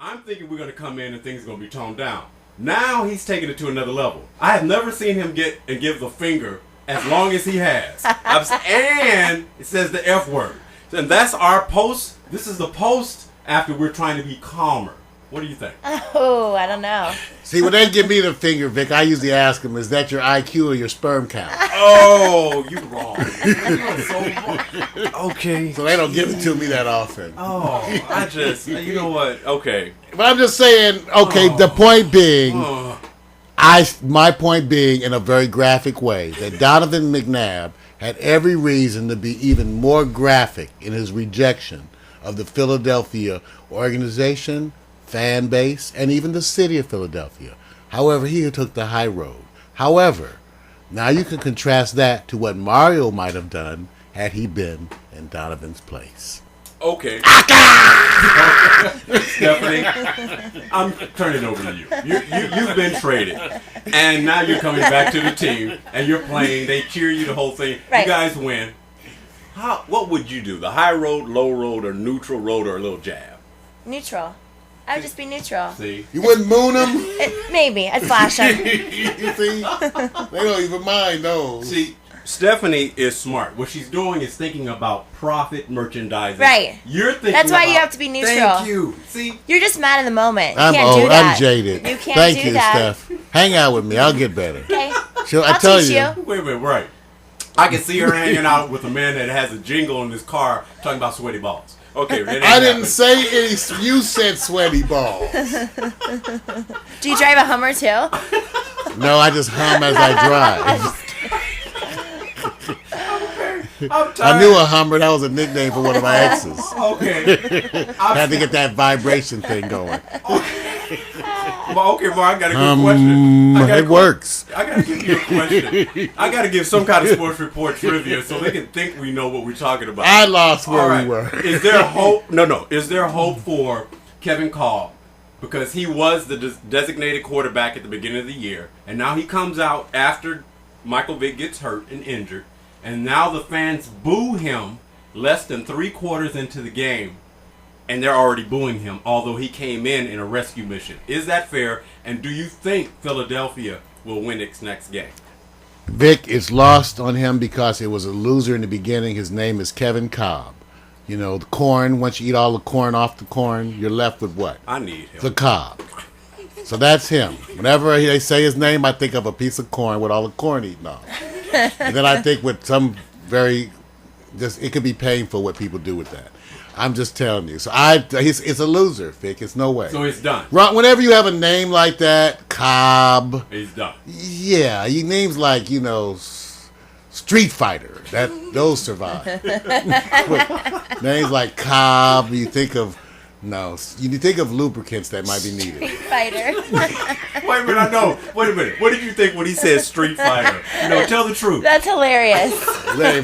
I'm thinking we're going to come in and things are going to be toned down. Now he's taking it to another level. I have never seen him get and give the finger as long as he has. And it says the F word. And that's our post. This is the post after we're trying to be calmer. What do you think? Oh, I don't know. See, when they give me the finger, Vic, I usually ask them, is that your IQ or your sperm count? Oh, you wrong. Okay. So they don't give it to me that often. Oh, you know what? Okay. But I'm just saying, okay, the point being, my point being in a very graphic way, that Donovan McNabb had every reason to be even more graphic in his rejection of the Philadelphia organization, fan base, and even the city of Philadelphia. However, he took the high road. However, now you can contrast that to what Mario might have done had he been in Donovan's place. Okay. Stephanie, I'm turning it over to you. You've been traded, and now you're coming back to the team, and you're playing. They cheer you the whole thing. Right. You guys win. What would you do? The high road, low road, or neutral road, or a little jab? Neutral. I would just be neutral. See? You wouldn't moon them? Maybe. I'd flash them. You see? They don't even mind those. See, Stephanie is smart. What she's doing is thinking about profit merchandising. Right. You're thinking That's why about, you have to be neutral. Thank you. See? You're just mad in the moment. You I'm can't old. do that. I'm jaded. You can't Thank do you, that. Steph. Hang out with me. I'll get better. Okay. I tell teach you. Wait a minute, right. I can see her hanging out with a man that has a jingle in his car talking about sweaty balls. Okay, I didn't say any. You said sweaty balls. Do you drive a Hummer too? No, I just hum as I drive. I knew a Hummer. That was a nickname for one of my exes. Okay. Had to get that vibration thing going. Well, I got a good question. It works. I got to give you a question. I got to give some kind of sports report trivia so they can think we know what we're talking about. I lost where we were. Is there hope? No. Is there hope for Kevin Kolb? Because he was the designated quarterback at the beginning of the year, and now he comes out after Michael Vick gets hurt and injured, and now the fans boo him less than 3 quarters into the game. And they're already booing him, although he came in a rescue mission. Is that fair? And do you think Philadelphia will win its next game? Vic, it's lost on him because it was a loser in the beginning. His name is Kevin Kolb. You know, the corn, once you eat all the corn off the corn, you're left with what? I need him. The cob. So that's him. Whenever they say his name, I think of a piece of corn with all the corn eaten off. And then I think with some it could be painful what people do with that. I'm just telling you. So it's a loser, Vic. It's no way. So it's done. Whenever you have a name like that, Cobb. It's done. Yeah, names like, Street Fighter. Those survive. Names like Cobb, you think of lubricants that might be needed. Street Fighter. Wait a minute, I know. Wait a minute. What did you think when he said Street Fighter? Tell the truth. That's hilarious.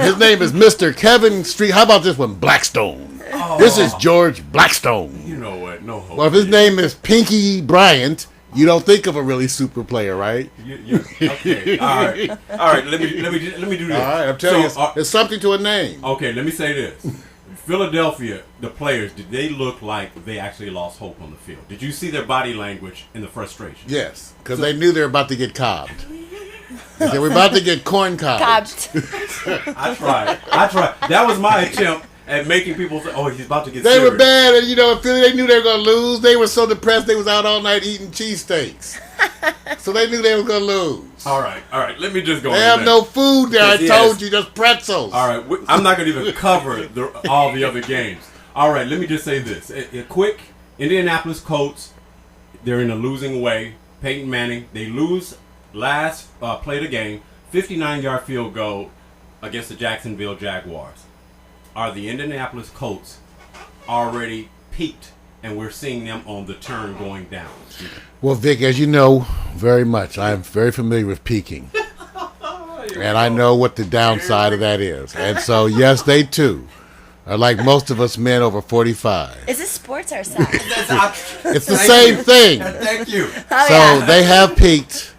His name is Mr. Kevin Street. How about this one? Blackstone. Oh. This is George Blackstone. You know what? No hope. Well, if his name is Pinky Bryant, you don't think of a really super player, right? Okay. All right. Let me do this. All right. I'm telling you, there's something to a name. Okay. Let me say this. Philadelphia, the players, did they look like they actually lost hope on the field? Did you see their body language and the frustration? Yes, because they knew they were about to get cobbed. They were about to get corn cobbed. I tried. That was my attempt at making people say, "Oh, he's about to get." They serious. were bad, and in Philly, they knew they were going to lose. They were so depressed they was out all night eating cheesesteaks. So they knew they were going to lose. All right. Let me just go. They have no food there. I told you, just pretzels. All right, I'm not going to even cover all the other games. All right, let me just say this: a quick Indianapolis Colts. They're in a losing way. Peyton Manning. They lose last play of the game, 59-yard field goal against the Jacksonville Jaguars. Are the Indianapolis Colts already peaked, and we're seeing them on the turn going down? Well, Vic, as you know very much, I'm very familiar with peaking. And I know what the downside of that is. And so, yes, they too are like most of us men over 45. Is this sports or sex? It's the same thing. Thank you. So they have peaked.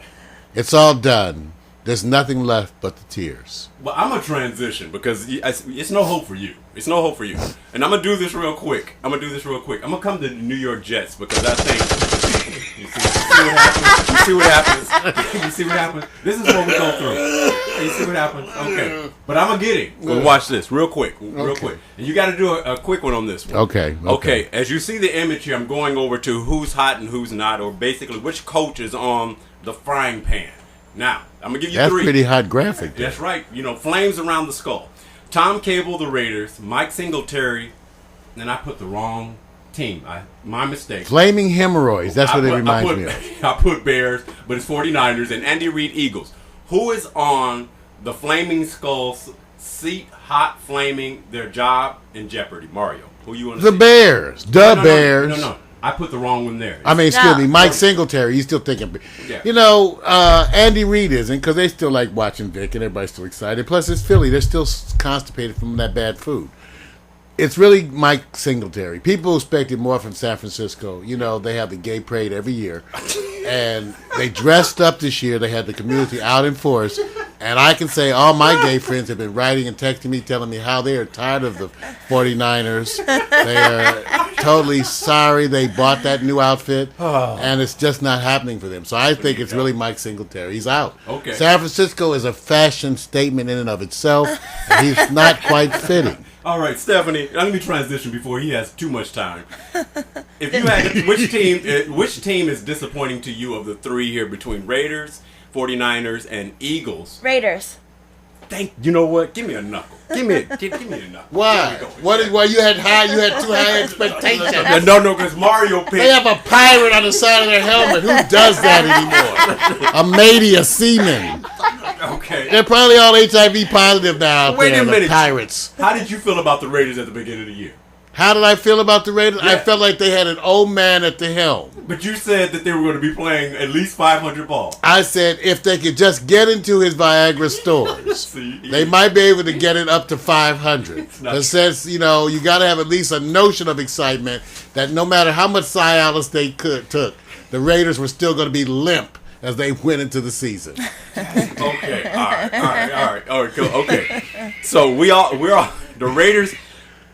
It's all done. there's nothing left but the tears. Well, I'm going to transition because it's no hope for you. It's no hope for you. And I'm going to do this real quick. I'm going to come to the New York Jets because I think... You see what happens? You see what happens? This is what we go through. You see what happens? Okay. But I'm going to get it. We'll watch this real quick. Real quick. And you got to do a quick one on this one. Okay. As you see the image here, I'm going over to who's hot and who's not, or basically which coach is on the frying pan. Now, I'm going to give you That's 3. That's pretty hot graphic. That's right. Flames around the skull. Tom Cable, the Raiders. Mike Singletary. And I put the wrong team. My mistake. Flaming hemorrhoids. That's what it reminds me of. I put Bears, but it's 49ers and Andy Reid Eagles. Who is on the Flaming Skull's seat, hot, flaming, their job in jeopardy? Mario. Who you want to see? The Bears. Bears. No. I put the wrong one there. I mean, excuse me, Mike Singletary. You still thinking? Yeah. Andy Reid isn't because they still like watching Vick and everybody's still excited. Plus, it's Philly. They're still constipated from that bad food. It's really Mike Singletary. People expected more from San Francisco. They have the gay parade every year. And they dressed up this year. They had the community out in force. And I can say all my gay friends have been writing and texting me, telling me how they are tired of the 49ers. They are totally sorry they bought that new outfit. And it's just not happening for them. So I think it's really Mike Singletary. He's out. Okay. San Francisco is a fashion statement in and of itself. And he's not quite fitting. All right, Stephanie, let me transition before he has too much time. If you had which team is disappointing to you of the 3 here between Raiders, 49ers, and Eagles? Raiders. You know what? Give me a knuckle. Give me a knuckle. Why? Why you had too high expectations? No, because Mario picked. They have a pirate on the side of their helmet. Who does that anymore? A matey, a seaman. Okay. They're probably all HIV positive now out Wait there, a minute. the Pirates. How did you feel about the Raiders at the beginning of the year? How did I feel about the Raiders? Yeah. I felt like they had an old man at the helm. But you said that they were going to be playing at least 500 balls. I said if they could just get into his Viagra stores, they might be able to get it up to 500. It says, you got to have at least a notion of excitement that no matter how much Cialis they took, the Raiders were still going to be limp as they went into the season. Okay, all right, cool. Okay. So we're all the Raiders.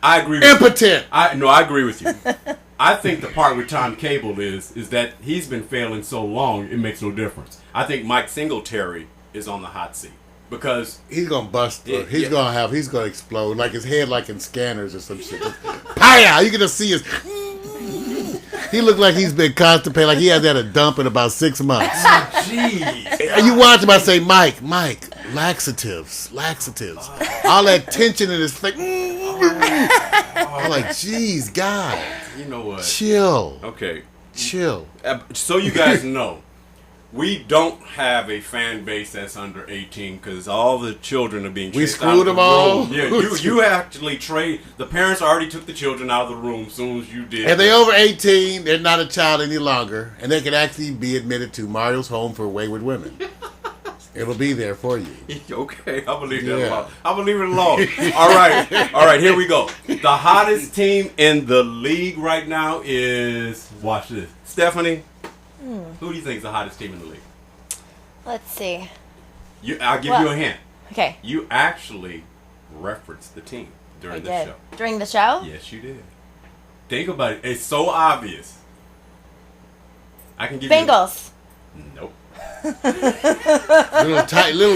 I agree with impotent. You. I agree with you. I think the part with Tom Cable is that he's been failing so long it makes no difference. I think Mike Singletary is on the hot seat because he's gonna bust. He's gonna explode like his head, like in Scanners or some shit. Pow! You can just see his. He looked like he's been constipated, like he has had a dump in about 6 months. Jeez. You watch him, I say, Mike, laxatives. All that tension in his face. I'm like, geez, God. You know what? Chill. Okay. Chill. So you guys know, we don't have a fan base that's under 18 because all the children are being chased out of the room. We screwed them all? Yeah, you actually the parents already took the children out of the room as soon as you did. If they're over 18, they're not a child any longer, and they can actually be admitted to Mario's Home for Wayward Women. It'll be there for you. Okay, I believe that alone. I believe it alone. All right, here we go. The hottest team in the league right now is, watch this, Stephanie. Who do you think is the hottest team in the league? Let's see. I'll give you a hint. Okay. You actually referenced the team during the show. During the show? Yes, you did. Think about it. It's so obvious. I can give Bengals. you. Nope. little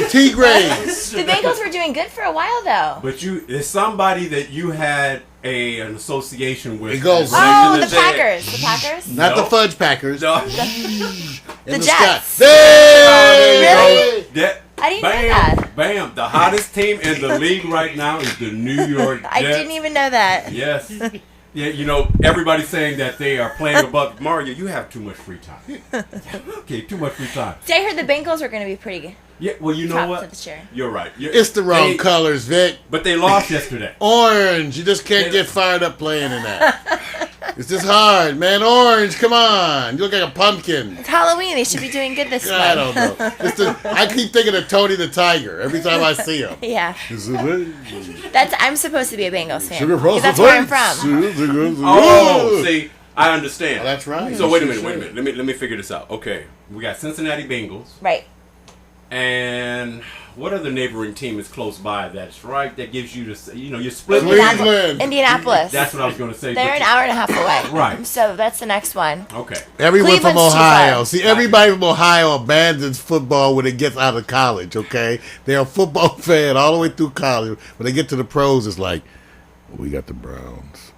Tigres. The Bengals were doing good for a while, though. But it's somebody that you had an association with. It goes. The Packers. The Packers? Not the Fudge Packers. No. The Jets. Really? I didn't know that. Bam. The hottest team in the league right now is the New York Jets. I didn't even know that. Yes. Yeah, everybody's saying that they are playing above. Mario, you have too much free time. Okay, too much free time. See, I heard the Bengals were going to be pretty good. Yeah, well, you know what? This year. You're right. It's the wrong colors, Vic. But they lost yesterday. Orange. You just can't get fired up playing in that. It's just hard, man. Orange, come on. You look like a pumpkin. It's Halloween. They should be doing good this month. I don't know. I keep thinking of Tony the Tiger every time I see him. Yeah. I'm supposed to be a Bengals fan. That's where I'm from. Oh, see, I understand. Oh, that's right. So wait a minute. Let me figure this out. Okay, we got Cincinnati Bengals. Right. And what other neighboring team is close by that's right? That gives you the, you're split. Indianapolis. That's what I was going to say. They're an hour and a half away. Right. So that's the next one. Okay. Everyone from Cleveland's Ohio. See, everybody from Ohio abandons football when it gets out of college, okay? They're a football fan all the way through college. When they get to the pros, it's like, we got the Browns.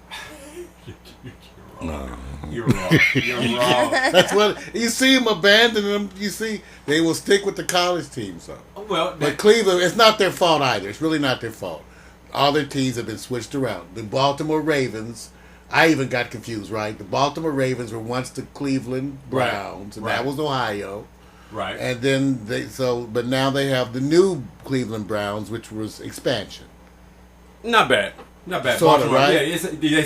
No. You're wrong. You're wrong. That's what you see them abandoning them. You see they will stick with the college teams though. Well, but Cleveland, it's not their fault either. It's really not their fault. All their teams have been switched around. The Baltimore Ravens, I even got confused. Right, the Baltimore Ravens were once the Cleveland Browns, and that was Ohio. Right. And then but now they have the new Cleveland Browns, which was expansion. Not bad. Not bad. Sort of, right? Yeah, they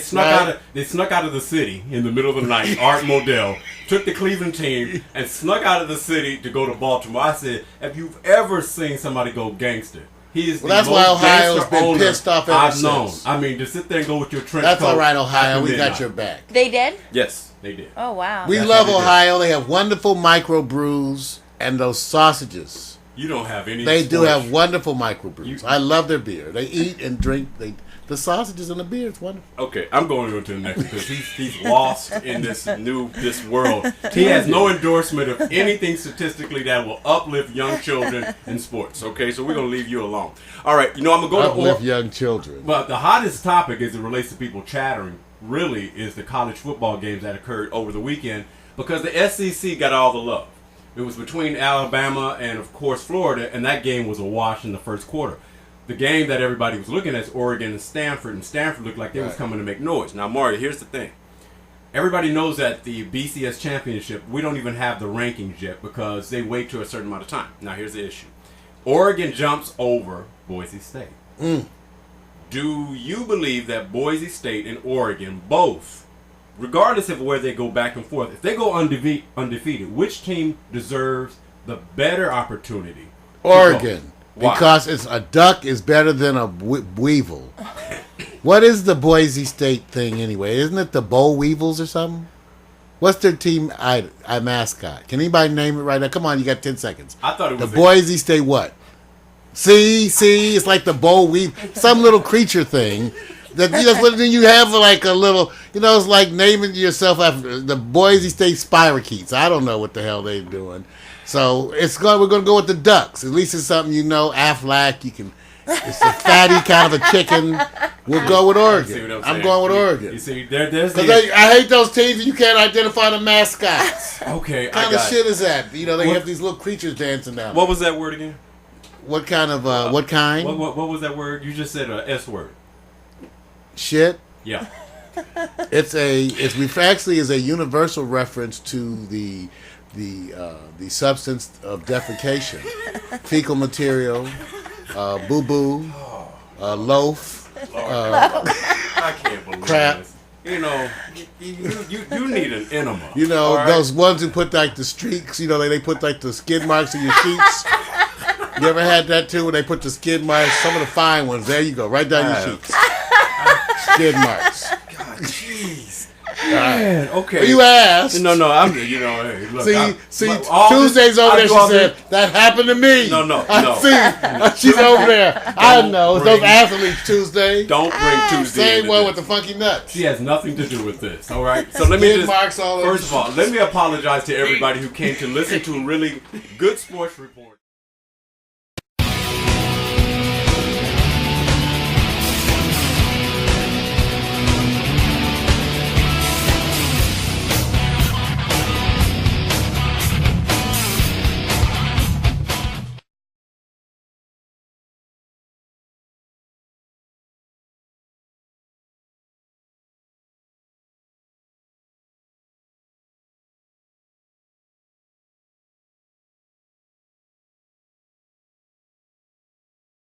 snuck out of the city in the middle of the night. Art Modell took the Cleveland team and snuck out of the city to go to Baltimore. I said, if you've ever seen somebody go gangster, he is that's why Ohio's been pissed off ever since. I mean, to sit there and go with your trench coat. That's all right, Ohio. We got your back. They did? Yes, they did. Oh, wow. We love Ohio. They have wonderful microbrews and those sausages. You don't have any. They do have wonderful microbrews. I love their beer. They eat and drink. The sausages and the beer, it's wonderful. Okay, I'm going on to the next because he's lost in this world. He has no endorsement of anything statistically that will uplift young children in sports. Okay, so we're going to leave you alone. All right, I'm going to go uplift young children. But the hottest topic as it relates to people chattering really is the college football games that occurred over the weekend because the SEC got all the love. It was between Alabama and, of course, Florida, and that game was a wash in the first quarter. The game that everybody was looking at is Oregon and Stanford looked like they was coming to make noise. Now, Mario, here's the thing. Everybody knows that the BCS championship, we don't even have the rankings yet because they wait to a certain amount of time. Now, here's the issue. Oregon jumps over Boise State. Do you believe that Boise State and Oregon both, regardless of where they go back and forth, if they go undefeated, which team deserves the better opportunity? Oregon. Why? Because a duck is better than a weevil. What is the Boise State thing anyway? Isn't it the Boll Weevils or something? What's their team mascot? Can anybody name it right now? Come on, you got 10 seconds. I thought it was the Boise State what? See, it's like the Boll Weevil, some little creature thing. Then you have like a little, it's like naming yourself after the Boise State Spirochetes. I don't know what the hell they're doing. So we're going to go with the Ducks. At least it's something Aflac. It's a fatty kind of a chicken. We'll go with Oregon. I'm going with Oregon. You see, there's I hate those teams that you can't identify the mascots. Okay, what kind of shit is that? They have these little creatures dancing down. What was that word again? What kind of what kind? What was that word? You just said a S word. Shit. Yeah. It's actually is a universal reference to the substance of defecation, fecal material, boo-boo, loaf, I can't believe crap. This. You need an enema. Those ones who put like the streaks, they put like the skid marks in your sheets. You ever had that too, when they put the skid marks, some of the fine ones, there you go, right down your sheets. Skid marks. God, jeez. Man, okay. You asked. No, I'm. Hey, look. Tuesday's over there. She said that happened to me. No. She's over there. I know. It's those athletes Tuesday. Don't bring Tuesday. Same one with the funky nuts. She has nothing to do with this. All right. So let me marks all over. First of all, let me apologize to everybody who came to listen to a really good sports report.